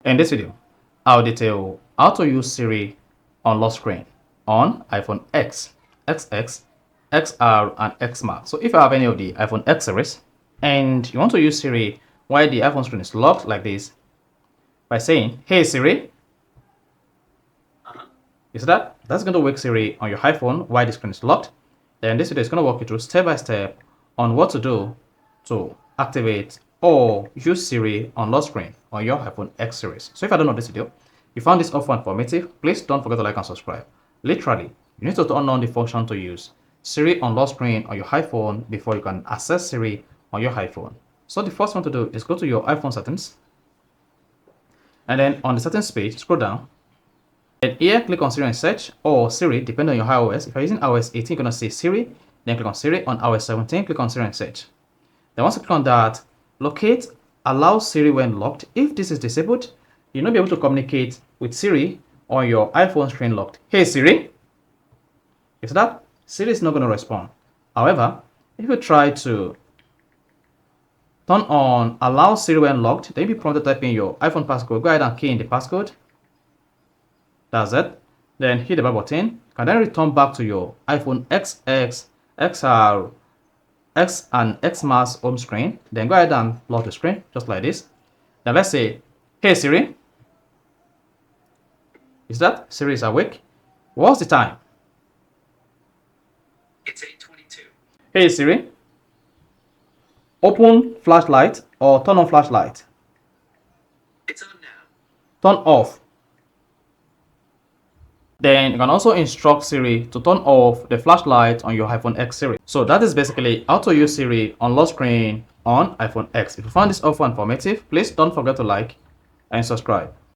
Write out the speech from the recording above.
In this video, I'll detail how to use Siri on lock screen on iPhone X, XX, XR, and X Max. So if you have any of the iPhone X series and you want to use Siri while the iPhone screen is locked like this, by saying, "Hey Siri," is that's going to wake Siri on your iPhone while the screen is locked. Then this video is going to walk you through step by step on what to do to activate or use Siri on lock screen on your iPhone X series. So if I don't know this video, you found this offer informative, please don't forget to like and subscribe. Literally, you need to turn on the function to use Siri on lock screen on your iPhone before you can access Siri on your iPhone. So the first one to do is go to your iPhone settings, and then on the settings page, scroll down. And here, click on Siri and search, or Siri, depending on your iOS. If you're using iOS 18, you're going to say Siri, then click on Siri. On iOS 17, click on Siri and search. Then once you click on that, locate allow Siri when locked. If this is disabled, you'll not be able to communicate with Siri on your iPhone screen locked. Hey Siri, is that? Siri is not going to respond. However, if you try to turn on allow Siri when locked, then you'll be prompted to type in your iPhone passcode. Go ahead and key in the passcode. That's it. Then hit the back button. You can then return back to your iPhone XX, XR, X and X Max home screen. Then go ahead and lock the screen just like this. Then let's say, "Hey Siri," is that? Siri is awake. What's the time? It's 8:22. Hey Siri, open flashlight or turn on flashlight. It's on now. Turn off. Then you can also instruct Siri to turn off the flashlight on your iPhone X series. So that is basically how to use Siri on lock screen on iPhone X. If you found this offer informative, please don't forget to like and subscribe.